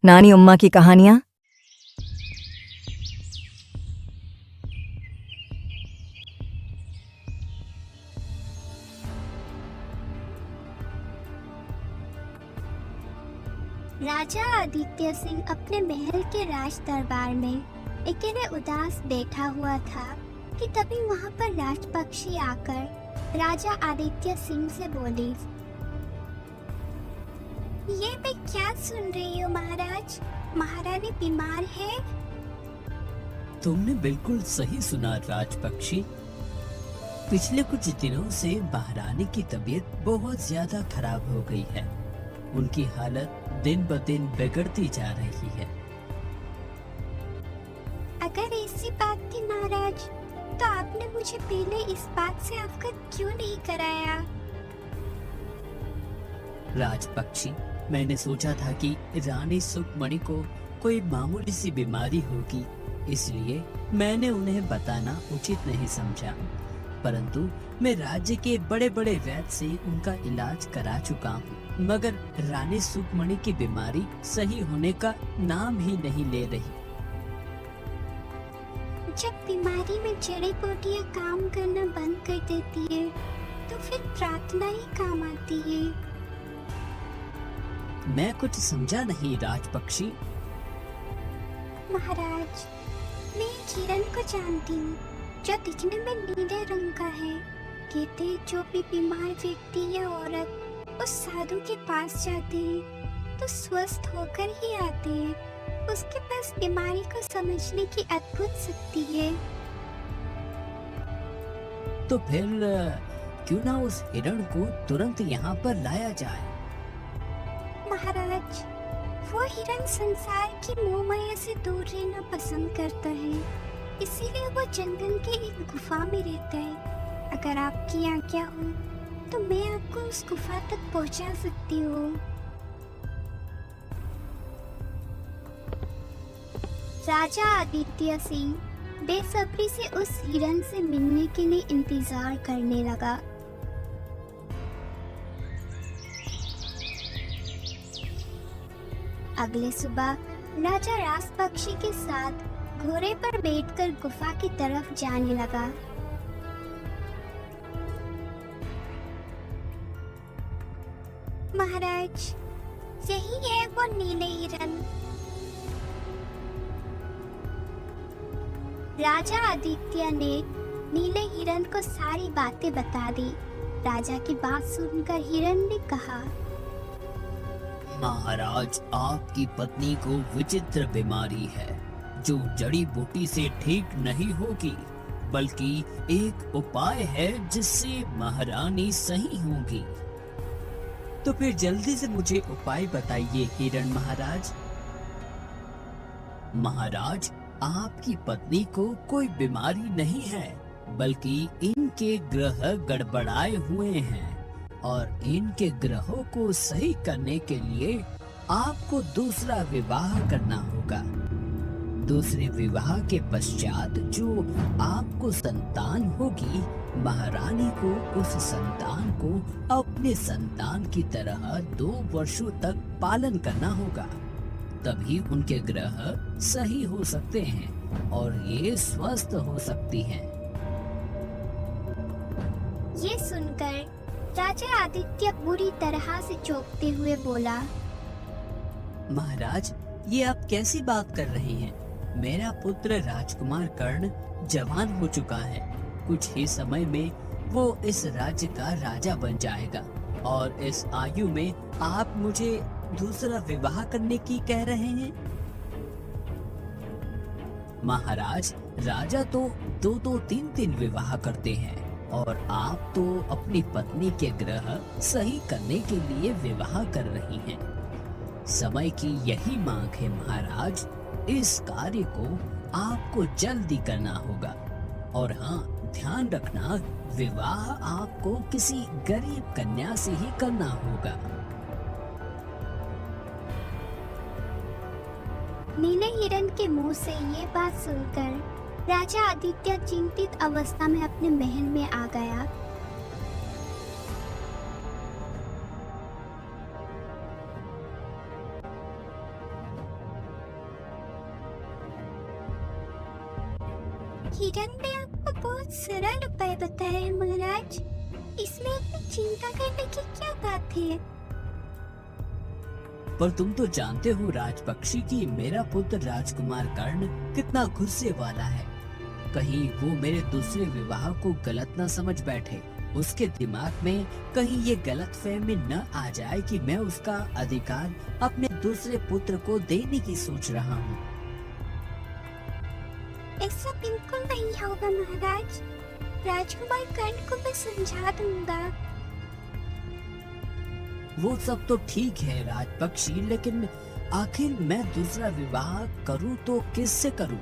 नानी उम्मा की कहानियाँ। राजा आदित्य सिंह अपने महल के राज दरबार में अकेले उदास बैठा हुआ था कि तभी वहां पर राजपक्षी आकर राजा आदित्य सिंह से बोली, ये मैं क्या सुन रही हूँ महाराज, महारानी बीमार है। तुमने बिल्कुल सही सुना राजपक्षी। पिछले कुछ दिनों से महारानी की तबीयत बहुत ज्यादा खराब हो गई है। उनकी हालत दिन ब दिन बिगड़ती जा रही है। अगर ऐसी बात थी महाराज, तो आपने मुझे पहले इस बात से अवगत क्यों नहीं कराया। राजपक्षी, मैंने सोचा था कि रानी सुखमणि को कोई मामूली सी बीमारी होगी, इसलिए मैंने उन्हें बताना उचित नहीं समझा। परंतु मैं राज्य के बड़े बड़े वैद्य से उनका इलाज करा चुका हूँ, मगर रानी सुखमणि की बीमारी सही होने का नाम ही नहीं ले रही। जब बीमारी में जड़ी बूटियां काम करना बंद कर देती है, तो फिर प्रार्थना ही काम आती है। मैं कुछ समझा नहीं राजपक्षी। महाराज, मैं एक हिरन को जानती हूँ जो दिखने में नीले रंग का है। कहते हैं जो भी बीमार व्यक्ति या औरत उस साधु के पास जाते हैं तो स्वस्थ होकर ही आते हैं। उसके पास बीमारी को समझने की अद्भुत शक्ति है। तो फिर क्यों ना उस हिरण को तुरंत यहाँ पर लाया जाए। महाराज, वो हिरन संसार की मोह माया से दूर रहना पसंद करता है, इसीलिए वो जंगल के एक गुफा में रहता है। अगर आपकी आज्ञा हो तो मैं आपको उस गुफा तक पहुंचा सकती हूँ। राजा आदित्य सिंह बेसब्री से उस हिरन से मिलने के लिए इंतजार करने लगा। अगले सुबह राजा राजपक्षी के साथ घोड़े पर बैठकर गुफा की तरफ जाने लगा। महाराज, यही है वो नीले हिरन। राजा आदित्य ने नीले हिरन को सारी बातें बता दी। राजा की बात सुनकर हिरन ने कहा, महाराज, आपकी पत्नी को विचित्र बीमारी है जो जड़ी बूटी से ठीक नहीं होगी, बल्कि एक उपाय है जिससे महारानी सही होगी। तो फिर जल्दी से मुझे उपाय बताइए हिरण महाराज। महाराज, आपकी पत्नी को कोई बीमारी नहीं है, बल्कि इनके ग्रह गड़बड़ाए हुए हैं और इनके ग्रहों को सही करने के लिए आपको दूसरा विवाह करना होगा। दूसरे विवाह के पश्चात जो आपको संतान होगी, महारानी को उस संतान को अपने संतान की तरह 2 वर्षों तक पालन करना होगा। तभी उनके ग्रह सही हो सकते हैं और ये स्वस्थ हो सकती हैं। ये सुनकर राजा आदित्य बुरी तरह से चौंकते हुए बोला, महाराज, ये आप कैसी बात कर रहे हैं। मेरा पुत्र राजकुमार कर्ण जवान हो चुका है। कुछ ही समय में वो इस राज्य का राजा बन जाएगा और इस आयु में आप मुझे दूसरा विवाह करने की कह रहे हैं। महाराज, राजा तो 2-2, 3-3 विवाह करते हैं और आप तो अपनी पत्नी के ग्रह सही करने के लिए विवाह कर रही हैं। समय की यही मांग है महाराज। इस कार्य को आपको जल्दी करना होगा। और हाँ, ध्यान रखना, विवाह आपको किसी गरीब कन्या से ही करना होगा। नीले हिरन के मुंह से ये बात सुनकर राजा आदित्य चिंतित अवस्था में अपने महल में आ गया। हिरन ने आपको बहुत सरल उपाय बताया है महाराज। इसमें इतनी चिंता करने की क्या बात है? पर तुम तो जानते हो राजपक्षी कि मेरा पुत्र राजकुमार कर्ण कितना गुस्से वाला है। कहीं वो मेरे दूसरे विवाह को गलत न समझ बैठे। उसके दिमाग में कहीं ये गलतफहमी न आ जाए कि मैं उसका अधिकार अपने दूसरे पुत्र को देने की सोच रहा हूँ। ऐसा बिल्कुल नहीं होगा महाराज। राजकुमार कर्ण को मैं समझा दूंगा। वो सब तो ठीक है राजपक्षी, लेकिन आखिर मैं दूसरा विवाह करूँ तो किससे करूँ?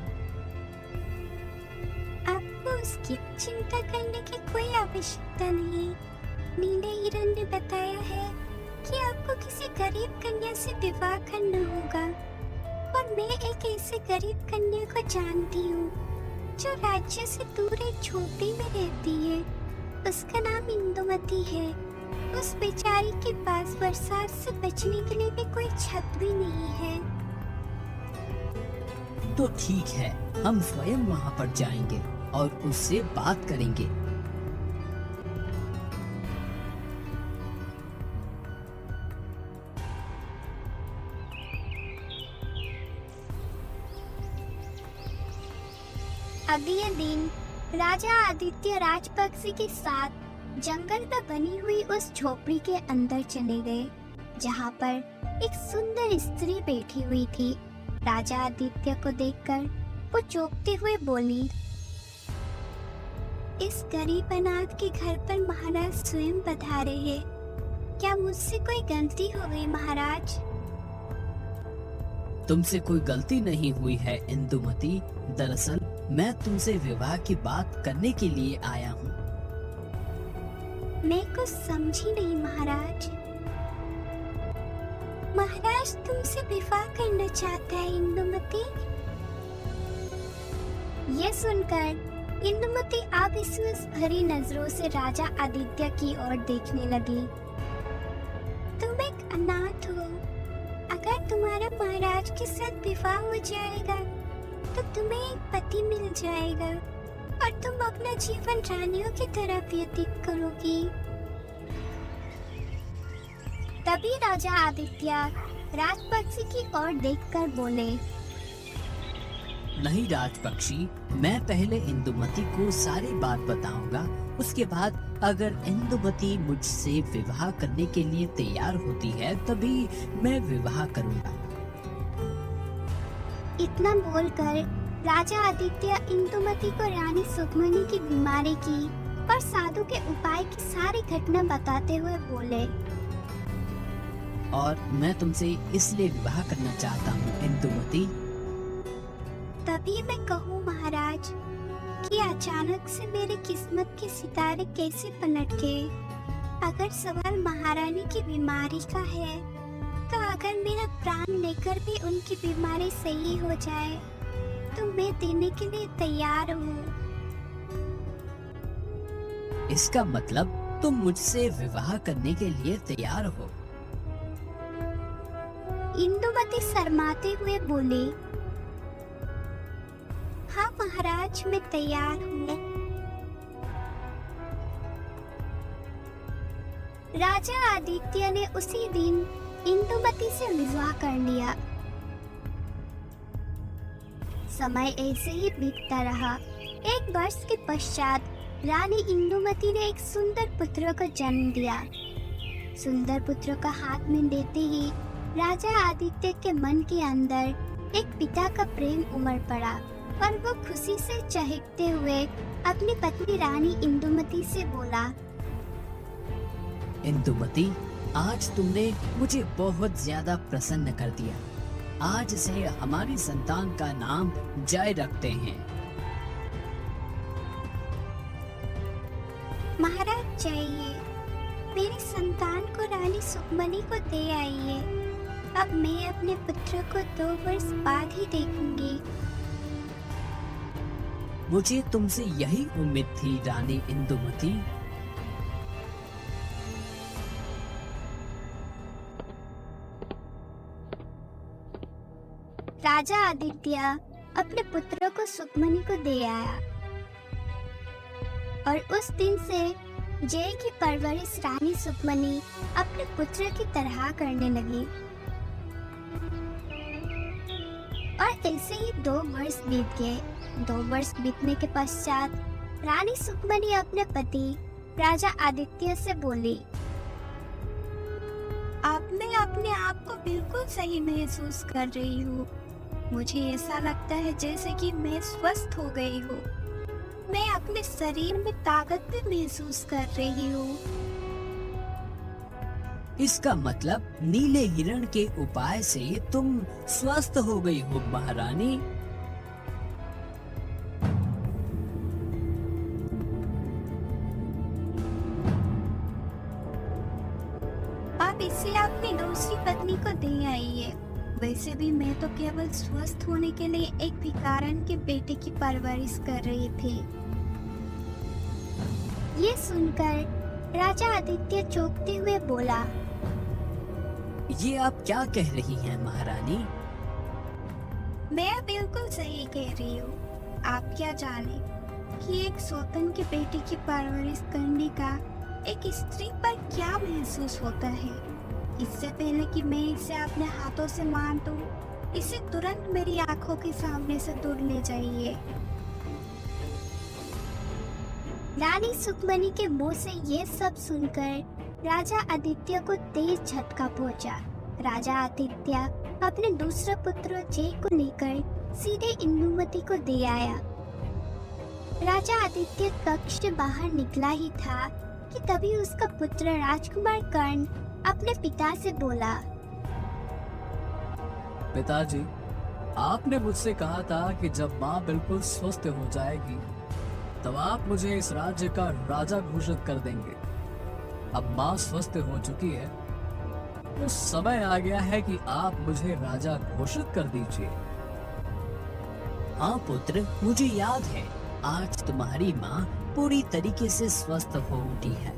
आपको उसकी चिंता करने की कोई आवश्यकता नहीं। नीले हिरन ने बताया है कि आपको किसी गरीब कन्या से विवाह करना होगा, और मैं एक ऐसे गरीब कन्या को जानती हूँ जो राज्य से दूर एक झोपड़ी में रहती है। उसका नाम इंदुमती है। उस बेचारी के पास बरसात से बचने के लिए भी कोई छत भी नहीं है। तो ठीक है, हम स्वयं वहाँ पर जाएंगे और उससे बात करेंगे। अगले दिन राजा आदित्य राजपक्षी के साथ जंगल में बनी हुई उस झोपड़ी के अंदर चले गए, जहाँ पर एक सुंदर स्त्री बैठी हुई थी। राजा आदित्य को देखकर वो चौंकते हुए बोली, इस गरीब अनाथ के घर पर महाराज स्वयं पधारे हैं। क्या मुझसे कोई गलती हो गई महाराज? तुमसे कोई गलती नहीं हुई है इंदुमती। दरअसल मैं तुमसे विवाह की बात करने के लिए आया हूँ। मैं कुछ समझी नहीं महाराज। महाराज तुमसे विवाह करना चाहता है इंदुमती? ये सुनकर इंदुमती अविश्वास भरी नजरों से राजा आदित्य की ओर देखने लगी। तुम एक अनाथ हो। अगर तुम्हारा महाराज के साथ विवाह हो जाएगा तो तुम्हें एक पति मिल जाएगा और तुम अपना जीवन रानियों की तरह व्यतीत करोगी। तभी राजा आदित्य राजपक्षी की ओर देखकर बोले, नहीं राजपक्षी, मैं पहले इंदुमती को सारी बात बताऊंगा। उसके बाद अगर इंदुमती मुझसे विवाह करने के लिए तैयार होती है तभी मैं विवाह करूंगा। इतना बोलकर राजा आदित्य इंदुमती को रानी सुखमनी की बीमारी की और साधु के उपाय की सारी घटना बताते हुए बोले, और मैं तुमसे इसलिए विवाह करना चाहता हूँ इंदुमती। तभी मैं कहूँ महाराज कि अचानक से मेरी किस्मत के सितारे कैसे पलट गए। अगर सवाल महारानी की बीमारी का है तो अगर मेरा प्राण लेकर भी उनकी बीमारी सही हो जाए तो मैं देने के लिए तैयार हूँ। इसका मतलब तुम मुझसे विवाह करने के लिए तैयार हो? इंदुमती शर्माते हुए बोली, हाँ महाराज मैं तैयार हूँ। राजा आदित्य ने उसी दिन इंदुमती से विवाह कर लिया। समय ऐसे ही बीतता रहा। एक वर्ष के पश्चात रानी इंदुमती ने एक सुंदर पुत्र को जन्म दिया। सुंदर पुत्र का हाथ में लेते ही राजा आदित्य के मन के अंदर एक पिता का प्रेम उमड़ पड़ा और वो खुशी से चहकते हुए अपनी पत्नी रानी इंदुमती से बोला, इंदुमती, आज तुमने मुझे बहुत ज्यादा प्रसन्न कर दिया। आज से हमारी संतान का नाम जय रखते हैं। महाराज जाइए, मेरी संतान को रानी सुखमनी को दे आइए। अब मैं अपने पुत्र को 2 वर्ष बाद ही देखूंगी। मुझे तुमसे यही उम्मीद थी रानी इंदुमती। राजा आदित्य अपने पुत्र को सुखमनी को दे आया। और उस दिन से जय की परवरिश रानी सुकमनी अपने पुत्र की तरह करने लगी। और ऐसे ही 2 वर्ष बीत गए। 2 वर्ष बीतने के पश्चात रानी सुकमनी अपने पति राजा आदित्य से बोली, अब मैं अपने आप को बिल्कुल सही महसूस कर रही हूँ। मुझे ऐसा लगता है जैसे कि मैं स्वस्थ हो गई हूँ। मैं अपने शरीर में ताकत भी महसूस कर रही हूँ। इसका मतलब नीले हिरण के उपाय से तुम स्वस्थ हो गई हो महारानी। आप इसे अपनी दूसरी पत्नी को दे आइए। वैसे भी मैं तो केवल स्वस्थ होने के लिए एक भिखारन के बेटे की परवरिश कर रही थी। ये सुनकर राजा आदित्य चौंकते हुए बोला, ये आप क्या कह रही हैं महारानी? मैं बिल्कुल सही कह रही हूँ। आप क्या जाने कि एक सौतन के बेटे की परवरिश करने का एक स्त्री पर क्या महसूस होता है। इससे पहले कि मैं इसे अपने हाथों से मार दूं, इसे तुरंत मेरी आंखों के सामने से दूर ले जाइए। रानी सुकमनी के मुंह से ये सब सुनकर राजा आदित्य को तेज झटका पहुंचा। राजा आदित्य अपने दूसरे पुत्र जय को लेकर सीधे इंदुमती को दे आया। राजा आदित्य कक्ष से बाहर निकला ही था कि तभी उसका पुत्र राजकुमार कर्ण अपने पिता से बोला, पिताजी, आपने मुझसे कहा था कि जब माँ बिल्कुल स्वस्थ हो जाएगी तब आप मुझे इस राज्य का राजा घोषित कर देंगे। अब माँ स्वस्थ हो चुकी है, तो समय आ गया है कि आप मुझे राजा घोषित कर दीजिए। हाँ पुत्र, मुझे याद है आज तुम्हारी माँ पूरी तरीके से स्वस्थ हो उठी है।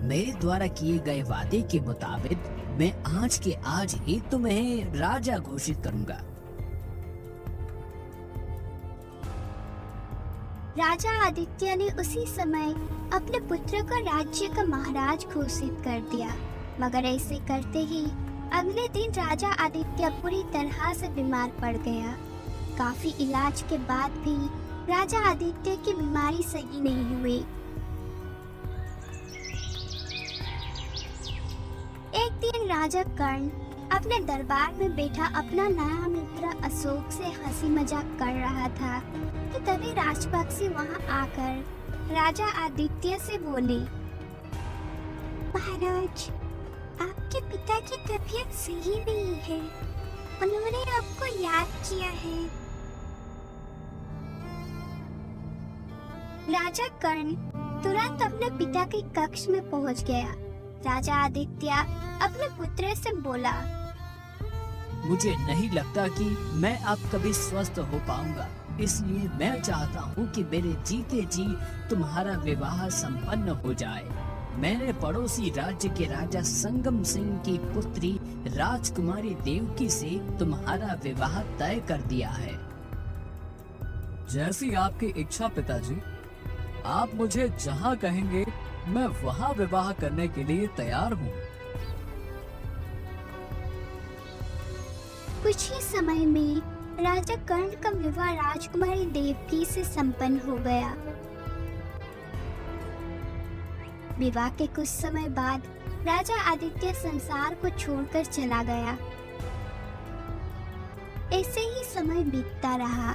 मेरे द्वारा किए गए वादे के मुताबिक मैं आज के आज ही तुम्हें राजा घोषित करूंगा। राजा आदित्य ने उसी समय अपने पुत्र को राज्य का महाराज घोषित कर दिया। मगर ऐसे करते ही अगले दिन राजा आदित्य पूरी तरह से बीमार पड़ गया। काफी इलाज के बाद भी राजा आदित्य की बीमारी सही नहीं हुई। एक दिन राजा कर्ण अपने दरबार में बैठा अपना नया मित्र अशोक से हंसी मजाक कर रहा था कि तभी राजपक्षी वहां आकर राजा आदित्य से बोली, महाराज, आपके पिता की तबीयत सही नहीं है। उन्होंने आपको याद किया है। राजा कर्ण तुरंत अपने पिता के कक्ष में पहुंच गया। राजा आदित्य अपने पुत्र से बोला, मुझे नहीं लगता कि मैं अब कभी स्वस्थ हो पाऊंगा, इसलिए मैं चाहता हूँ कि मेरे जीते जी तुम्हारा विवाह संपन्न हो जाए। मैंने पड़ोसी राज्य के राजा संगम सिंह की पुत्री राजकुमारी देवकी से तुम्हारा विवाह तय कर दिया है। जैसी आपकी इच्छा पिताजी, आप मुझे जहाँ कहेंगे मैं वहाँ विवाह करने के लिए तैयार हूँ। कुछ ही समय में राजा कर्ण का विवाह राजकुमारी देवकी से संपन्न हो गया। विवाह के कुछ समय बाद राजा आदित्य संसार को छोड़कर चला गया। ऐसे ही समय बीतता रहा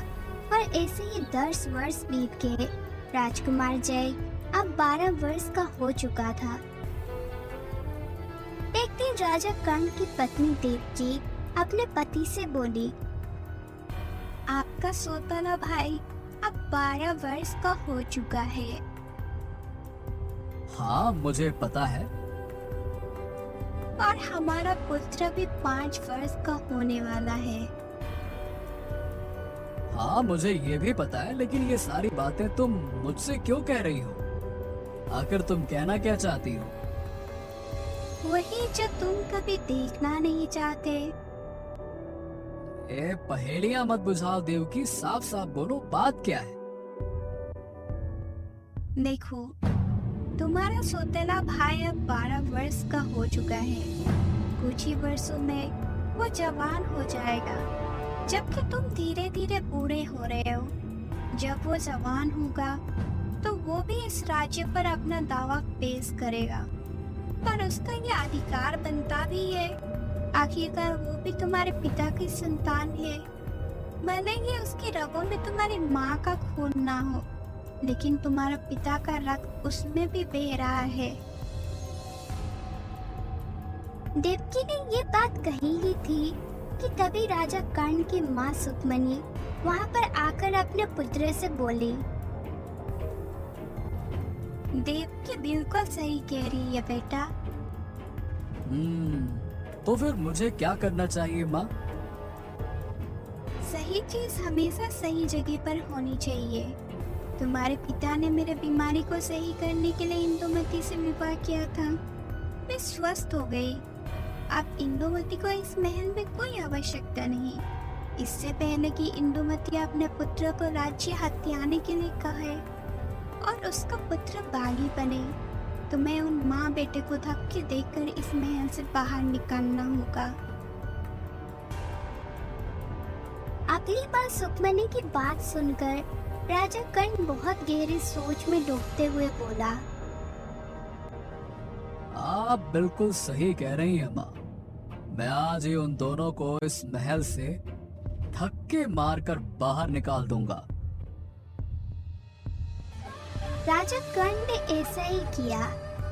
और ऐसे ही 10 वर्ष बीत गए। राजकुमार जय अब 12 वर्ष का हो चुका था। एक दिन राजा कर्ण की पत्नी देवकी अपने पति से बोली, आपका सौतेला भाई अब 12 वर्ष का हो चुका है। हाँ, मुझे पता है। और हमारा पुत्र भी 5 वर्ष का होने वाला है। हाँ, मुझे ये भी पता है, लेकिन ये सारी बातें तुम मुझसे क्यों कह रही हो? आखिर तुम कहना क्या चाहती हो? वही जो तुम कभी देखना नहीं चाहते। ए, पहेलियां मत बुझाओ देवकी, साफ साफ बोलो, बात क्या है? देखो, तुम्हारा सौतेला भाई अब 12 वर्ष का हो चुका है। कुछ ही वर्षों में वो जवान हो जाएगा, जबकि तुम धीरे धीरे बूढ़े हो रहे हो। जब वो जवान होगा तो वो भी इस राज्य पर अपना दावा पेश करेगा, पर उसका ये अधिकार बनता भी है। आखिरकार वो भी तुम्हारे पिता की संतान है। भले ही उसकी रगों में तुम्हारी माँ का खून ना हो, लेकिन तुम्हारा पिता का रक्त उसमें भी बह रहा है। देवकी ने ये बात कही ही थी कि तभी राजा कर्ण की माँ सुखमनी वहाँ पर आकर अपने पुत्र से बोली, देवकी बिल्कुल सही कह रही है बेटा। तो फिर मुझे क्या करना चाहिए माँ? सही चीज हमेशा सही जगह पर होनी चाहिए। तुम्हारे पिता ने मेरे बीमारी को सही करने के लिए इंदुमती से विवाह किया था। मैं स्वस्थ हो गई। अब इंदुमती को इस महल में कोई आवश्यकता नहीं। इससे पहले कि इंदुमती अपने पुत्र को राज्य हथियाने के लिए कहे और उसका पुत्र बागी बने, तो मैं उन माँ बेटे को धक्के देकर इस महल से बाहर निकालना होगा। अगली बार सुखमनी की बात सुनकर राजा कर्ण बहुत गहरी सोच में डूबते हुए बोला, आप बिल्कुल सही कह रही हैं माँ। मैं आज ही उन दोनों को इस महल से धक्के मारकर बाहर निकाल दूंगा। राजा कर्ण ने ऐसा ही किया।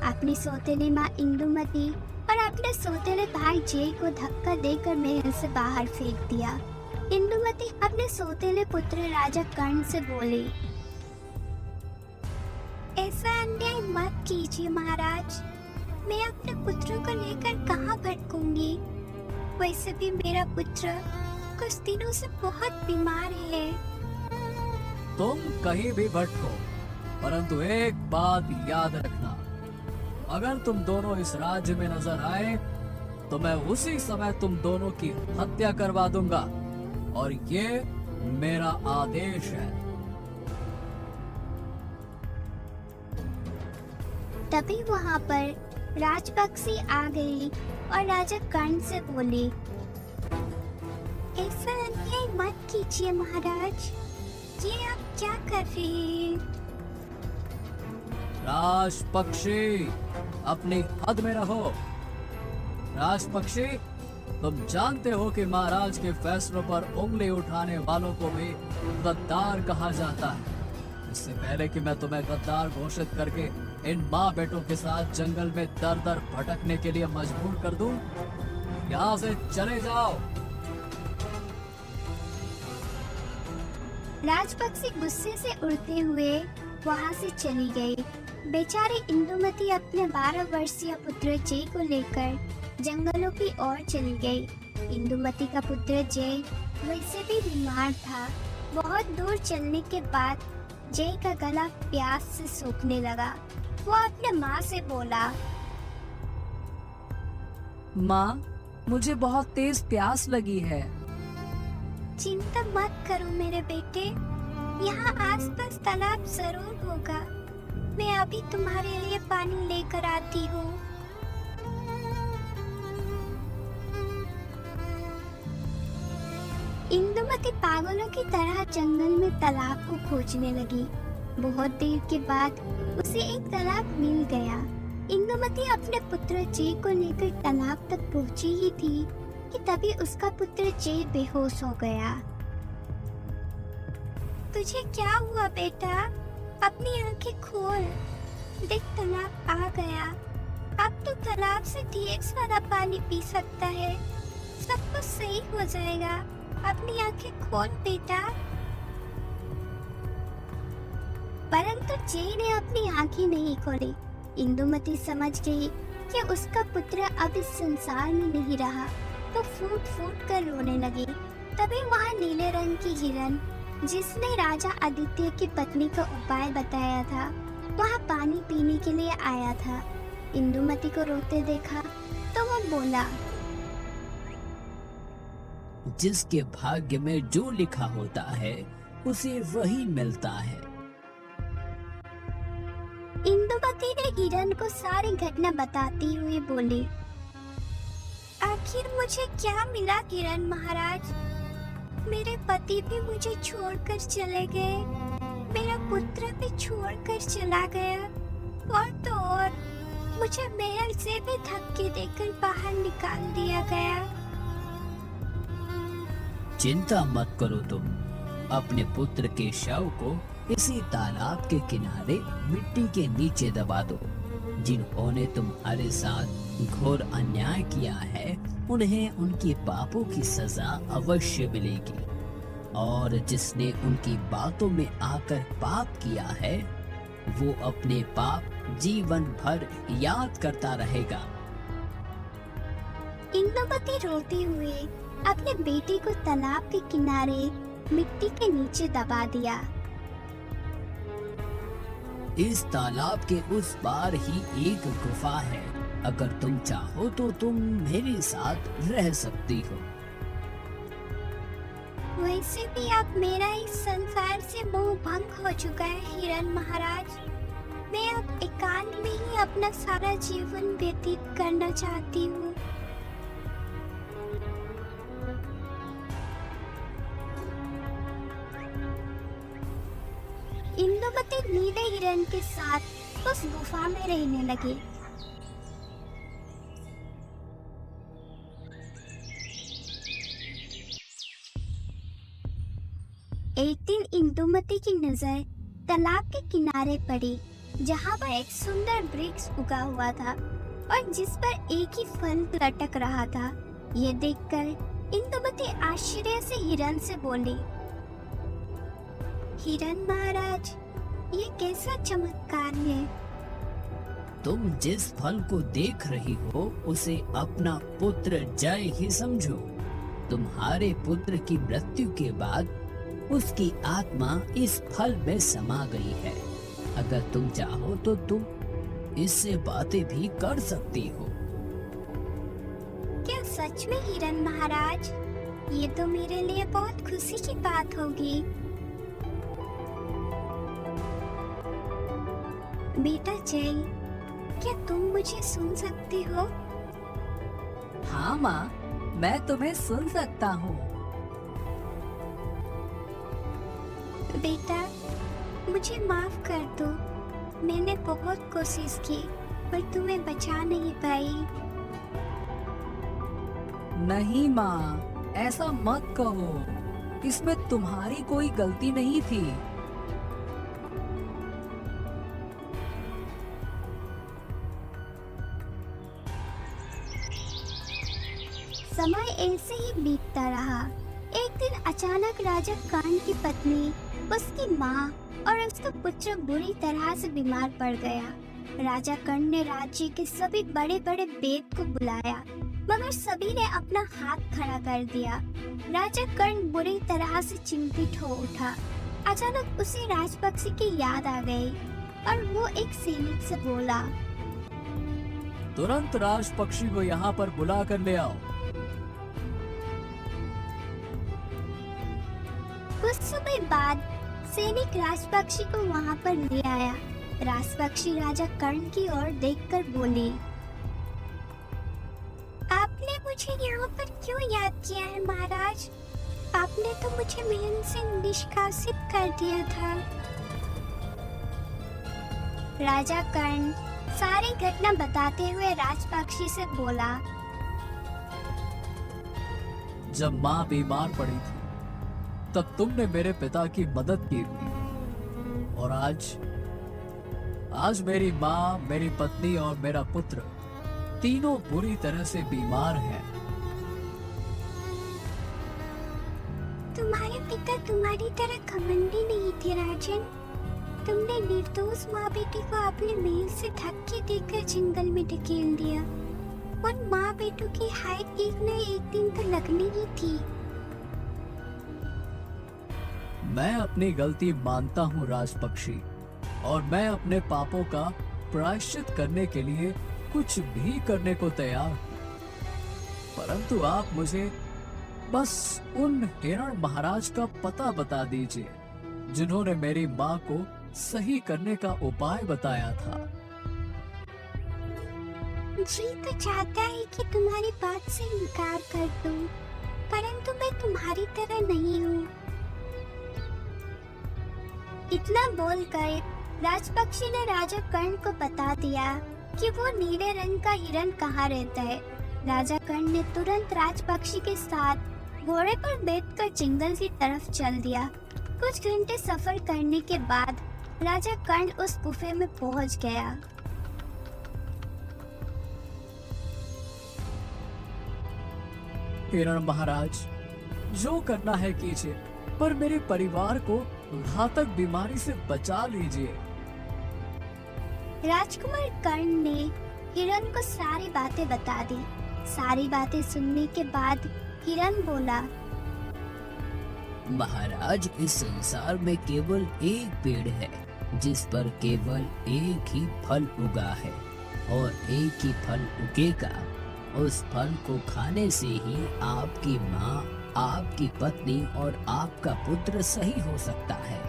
अपनी सौतेली माँ इंदुमती और अपने सौतेले भाई जय को धक्का देकर महल से बाहर फेंक दिया। इंदुमती अपने सौतेले पुत्र राजा कर्ण से बोली, ऐसा अन्याय मत कीजिए महाराज। मैं अपने पुत्र को लेकर कहाँ भटकूंगी? वैसे भी मेरा पुत्र कुछ दिनों से बहुत बीमार है। तुम कहीं भी भटको, परंतु एक बात याद रखना, अगर तुम दोनों इस राज्य में नजर आए तो मैं उसी समय तुम दोनों की हत्या करवा दूंगा, और ये मेरा आदेश है। तभी वहाँ पर राजपक्षी आ गई और राजा कर्ण से बोली, ऐसा अन्याय मत कीजिए महाराज। ये आप क्या कर रहे हैं? राजपक्षी, अपनी हद में रहो। राजपक्षी, तुम जानते हो कि महाराज के फैसलों पर उंगली उठाने वालों को भी गद्दार कहा जाता है। इससे पहले कि मैं तुम्हें गद्दार घोषित करके इन माँ बेटों के साथ जंगल में दर दर भटकने के लिए मजबूर कर दूं, यहाँ से चले जाओ। राजपक्षी गुस्से से उड़ते हुए वहाँ से चली गई। बेचारी इंदुमती अपने 12 वर्षीय पुत्र जय को लेकर जंगलों की ओर चली गई। इंदुमती का पुत्र जय वैसे भी बीमार था। बहुत दूर चलने के बाद जय का गला प्यास से सूखने लगा। वो अपने माँ से बोला, माँ, मुझे बहुत तेज प्यास लगी है। चिंता मत करो मेरे बेटे, यहाँ आसपास तालाब जरूर होगा। मैं अभी तुम्हारे लिए पानी लेकर आती हूँ। इंदुमती पागलों की तरह जंगल में तालाब को खोजने लगी। बहुत देर के बाद उसे एक तालाब मिल गया। इंदुमती अपने पुत्र जय को लेकर तालाब तक पहुंची ही थी कि तभी उसका पुत्र जय बेहोश हो गया। तुझे क्या हुआ बेटा? अपनी आंखें खोल, देख तालाब आ गया। अब तो तालाब से ढेर सारा पानी पी सकता है। सब कुछ सही हो जाएगा। अपनी आंखें खोल बेटा। परंतु जय ने अपनी आंखें नहीं खोली। इंदुमती समझ गई कि उसका पुत्र अब इस संसार में नहीं रहा, तो फूट फूट कर रोने लगी। तभी वहाँ नीले रंग की हिरन, जिसने राजा आदित्य की पत्नी का उपाय बताया था, वहाँ पानी पीने के लिए आया था। इंदुमती को रोते देखा तो वो बोला, जिसके भाग्य में जो लिखा होता है उसे वही मिलता है। हिरन को सारी घटना बताती हुई बोली, आखिर मुझे क्या मिला हिरन महाराज? मेरे पति भी मुझे छोड़कर चले गए, मेरा पुत्र भी छोड़कर चला गया, और तो और मुझे महल से भी धक्के देकर बाहर निकाल दिया गया। चिंता मत करो तुम, अपने पुत्र के शव को इसी तालाब के किनारे मिट्टी के नीचे दबा दो। जिन्होंने तुम्हारे साथ घोर अन्याय किया है उन्हें उनके पापों की सजा अवश्य मिलेगी, और जिसने उनकी बातों में आकर पाप किया है वो अपने पाप जीवन भर याद करता रहेगा। इंदुमती रोते हुए अपने बेटे को तालाब के किनारे मिट्टी के नीचे दबा दिया। इस तालाब के उस पार ही एक गुफा है, अगर तुम चाहो तो तुम मेरे साथ रह सकती हो। वैसे भी अब मेरा इस संसार से मोह भंग हो चुका है हिरन महाराज। मैं अब एकांत में ही अपना सारा जीवन व्यतीत करना चाहती हूँ। इंदुमती नीले हिरन के साथ उस गुफा में रहने लगे। एक दिन इंदुमती की नजर तालाब के किनारे पड़ी, जहाँ पर एक सुंदर वृक्ष उगा हुआ था और जिस पर एक ही फल लटक रहा था। ये देखकर इंदुमती आश्चर्य से हिरन से बोली, हिरन महाराज, ये कैसा चमत्कार है? तुम जिस फल को देख रही हो उसे अपना पुत्र जय ही समझो। तुम्हारे पुत्र की मृत्यु के बाद उसकी आत्मा इस फल में समा गई है। अगर तुम चाहो तो तुम इससे बातें भी कर सकती हो। क्या सच में हिरन महाराज? ये तो मेरे लिए बहुत खुशी की बात होगी। बेटा जय, क्या तुम मुझे सुन सकते हो? हाँ माँ, मैं तुम्हें सुन सकता हूँ। बेटा, मुझे माफ कर दो। मैंने बहुत कोशिश की पर तुम्हें बचा नहीं पाई। नहीं माँ, ऐसा मत कहो। इसमें तुम्हारी कोई गलती नहीं थी। समय ऐसे ही बीतता रहा। एक दिन अचानक राजा कर्ण की पत्नी, उसकी माँ और उसका पुत्र बुरी तरह से बीमार पड़ गया। राजा कर्ण ने राज्य के सभी बड़े बड़े वैद्य को बुलाया, मगर सभी ने अपना हाथ खड़ा कर दिया। राजा कर्ण बुरी तरह से चिंतित हो उठा। अचानक उसे राजपक्षी की याद आ गई और वो एक सैनिक से बोला, तुरंत राजपक्षी को यहाँ पर बुला कर ले आओ। कुछ समय बाद सैनिक राजपक्षी को वहाँ पर ले आया। राजपक्षी राजा कर्ण की ओर देखकर बोली, आपने मुझे यहाँ पर क्यों याद किया है महाराज? आपने तो मुझे महल से निष्कासित कर दिया था। राजा कर्ण सारी घटना बताते हुए राजपक्षी से बोला, जब माँ बीमार पड़ी थी तब तुमने मेरे पिता की मदद की थी, और आज मेरी माँ, मेरी पत्नी और मेरा पुत्र तीनों बुरी तरह से बीमार हैं। तुम्हारे पिता तुम्हारी तरह घमंडी नहीं थे राजन। तुमने निर्दोष माँ बेटी को अपने महल से धक्के देकर जंगल में ढकेल दिया। उन माँ बेटों की हाय एक न एक दिन तो लगनी ही थी। मैं अपनी गलती मानता हूँ राजपक्षी, और मैं अपने पापों का प्रायश्चित करने के लिए कुछ भी करने को तैयार हूँ। परंतु आप मुझे बस उन हिरण महाराज का पता बता दीजिए जिन्होंने मेरी माँ को सही करने का उपाय बताया था। जी तो चाहता है कि तुम्हारी बात से इनकार कर दूं, परंतु मैं तुम्हारी तरह नहीं हूँ। इतना बोलकर राजपक्षी ने राजा कर्ण को बता दिया कि वो नीले रंग का हिरण कहाँ रहता है। राजा कर्ण ने तुरंत राजपक्षी के साथ घोड़े पर बैठकर जंगल की तरफ चल दिया। कुछ घंटे सफर करने के बाद राजा कर्ण उस गुफे में पहुंच गया। हिरण महाराज, जो करना है कीजिए, पर मेरे परिवार को घातक बीमारी से बचा लीजिए। राजकुमार कर्ण ने हिरण को सारी बातें बता दी। सारी बातें सुनने के बाद हिरण बोला, महाराज, इस संसार में केवल एक पेड़ है जिस पर केवल एक ही फल उगा है और एक ही फल उगेगा। उस फल को खाने से ही आपकी माँ, आपकी पत्नी और आपका पुत्र सही हो सकता है,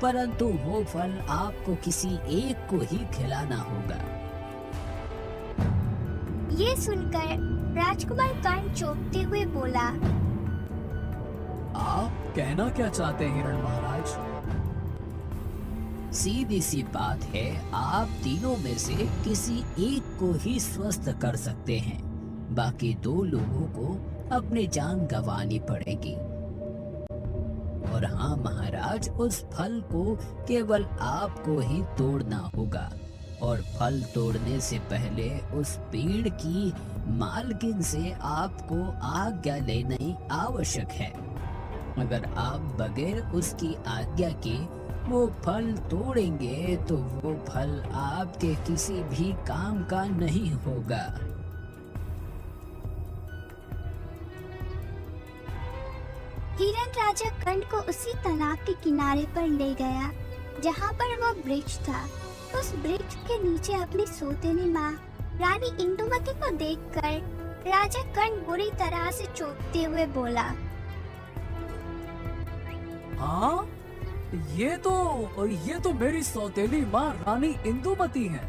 परंतु वो फल आपको किसी एक को ही खिलाना होगा। ये सुनकर राजकुमार कर्ण चौंकते हुए बोला, आप कहना क्या चाहते हैं हिरण महाराज? सीधी सी बात है, आप तीनों में से किसी एक को ही स्वस्थ कर सकते हैं, बाकी 2 लोगों को अपनी जान गंवानी पड़ेगी। और हाँ महाराज, उस फल को केवल आपको ही तोड़ना होगा और फल तोड़ने से पहले उस पेड़ की मालकिन से आपको आज्ञा लेनी आवश्यक है। अगर आप बगैर उसकी आज्ञा के वो फल तोड़ेंगे तो वो फल आपके किसी भी काम का नहीं होगा। हिरण राजा कर्ण को उसी तालाब के किनारे पर ले गया जहाँ पर वो वृक्ष था। उस वृक्ष के नीचे अपनी सौतेली माँ रानी इंदुमती को देखकर राजा कर्ण बुरी तरह से चौंकते हुए बोला, हाँ, ये तो मेरी सौतेली माँ रानी इंदुमती है,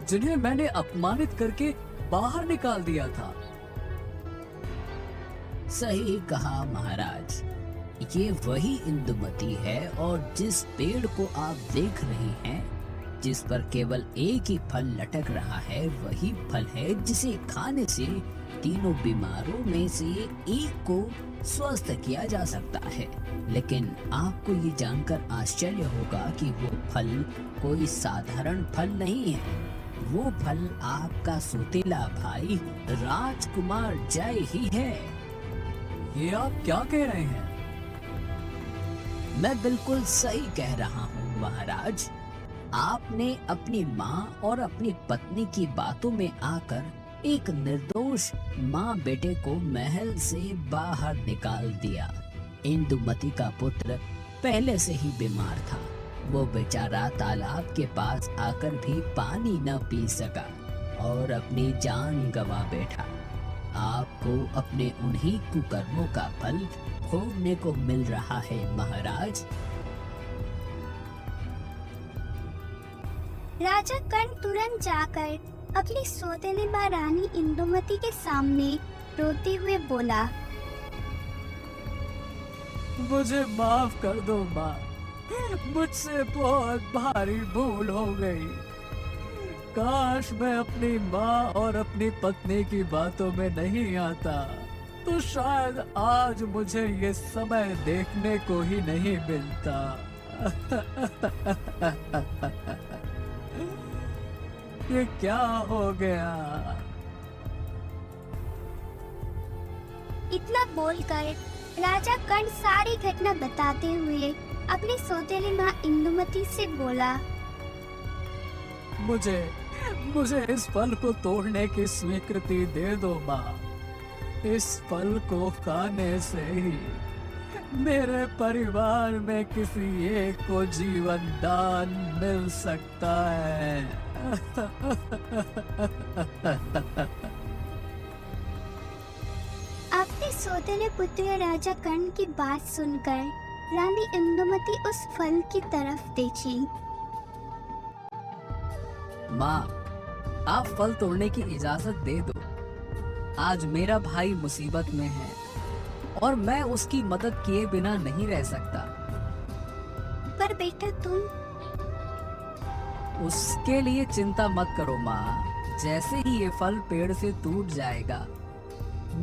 जिन्हें मैंने अपमानित करके बाहर निकाल दिया था। सही कहा महाराज, ये वही इंदुमती है और जिस पेड़ को आप देख रहे हैं, जिस पर केवल एक ही फल लटक रहा है, वही फल है जिसे खाने से तीनों बीमारों में से एक को स्वस्थ किया जा सकता है। लेकिन आपको ये जानकर आश्चर्य होगा कि वो फल कोई साधारण फल नहीं है। वो फल आपका सौतेला भाई राजकुमार जय ही है। ये आप क्या कह रहे हैं? मैं बिल्कुल सही कह रहा हूँ महाराज। आपने अपनी माँ और अपनी पत्नी की बातों में आकर एक निर्दोष माँ बेटे को महल से बाहर निकाल दिया। इंदुमती का पुत्र पहले से ही बीमार था। वो बेचारा तालाब के पास आकर भी पानी न पी सका और अपनी जान गंवा बैठा। आपको अपने उन्हीं कुकर्मों का फल भोगने को मिल रहा है महाराज। राजा कर्ण तुरंत जाकर अपनी सौतेली माँ रानी इंदुमती के सामने रोते हुए बोला, मुझे माफ कर दो माँ, मुझसे बहुत भारी भूल हो गई। काश मैं अपनी माँ और अपनी पत्नी की बातों में नहीं आता, तो शायद आज मुझे ये समय देखने को ही नहीं मिलता। ये क्या हो गया? इतना बोलकर राजा कर्ण सारी घटना बताते हुए अपनी सौतेली माँ इंदुमती से बोला, मुझे इस फल को तोड़ने की स्वीकृति दे दो माँ। इस फल को खाने से ही मेरे परिवार में किसी एक को जीवन दान मिल सकता है। अपने सौतेले पुत्र राजा कर्ण की बात सुनकर रानी इंदुमती उस फल की तरफ देखी। माँ, आप फल तोड़ने की इजाजत दे दो। आज मेरा भाई मुसीबत में है और मैं उसकी मदद किए बिना नहीं रह सकता। पर बेटा तुम उसके लिए चिंता मत करो माँ। जैसे ही ये फल पेड़ से टूट जाएगा,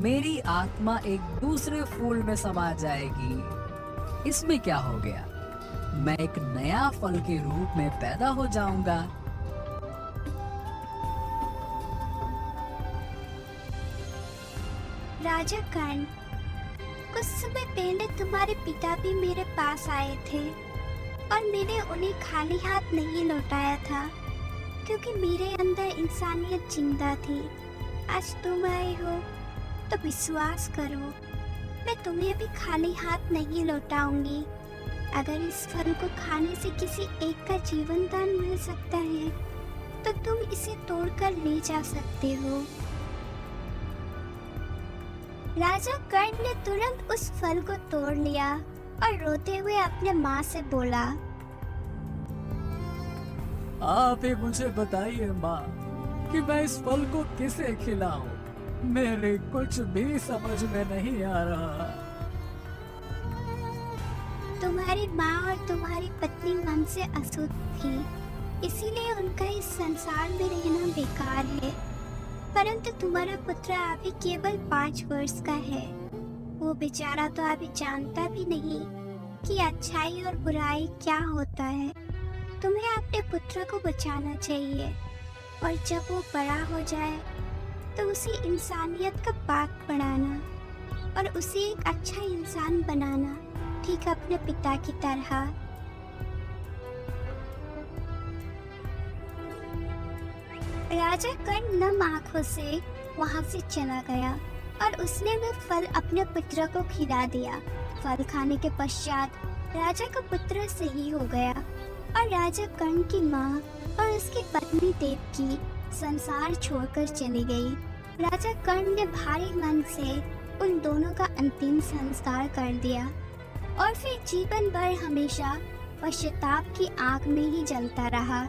मेरी आत्मा एक दूसरे फूल में समा जाएगी। इसमें क्या हो गया? मैं एक नया फल के रूप में पैदा हो जाऊंगा। राजा कर्ण, कुछ समय पहले तुम्हारे पिता भी मेरे पास आए थे और मैंने उन्हें खाली हाथ नहीं लौटाया था, क्योंकि मेरे अंदर इंसानियत जिंदा थी। आज तुम आए हो तो विश्वास करो, मैं तुम्हें भी खाली हाथ नहीं लौटाऊंगी। अगर इस फल को खाने से किसी एक का जीवन दान मिल सकता है तो तुम इसे तोड़कर ले जा सकते हो। राजा कर्ण ने तुरंत उस फल को तोड़ लिया और रोते हुए अपने माँ से बोला, आप ही मुझे बताइए माँ कि मैं इस फल को किसे खिलाऊं? मेरे कुछ भी समझ में नहीं आ रहा। तुम्हारी माँ और तुम्हारी पत्नी मन से अशुद्ध थी, इसीलिए उनका इस संसार में रहना बेकार है। परंतु तुम्हारा पुत्र अभी केवल 5 वर्ष का है। वो बेचारा तो अभी जानता भी नहीं कि अच्छाई और बुराई क्या होता है। तुम्हें अपने पुत्र को बचाना चाहिए और जब वो बड़ा हो जाए तो उसे इंसानियत का बाग बढ़ाना और उसे एक अच्छा इंसान बनाना, ठीक अपने पिता की तरह। राजा कर्ण नम आंखों से वहां से चला गया और उसने वह फल अपने पुत्र को खिला दिया। फल खाने के पश्चात राजा का पुत्र सही हो गया और राजा कर्ण की माँ और उसकी पत्नी देवकी संसार छोड़कर चली गई। राजा कर्ण ने भारी मन से उन दोनों का अंतिम संस्कार कर दिया और फिर जीवन भर हमेशा पश्चाताप की आग में ही जलता रहा।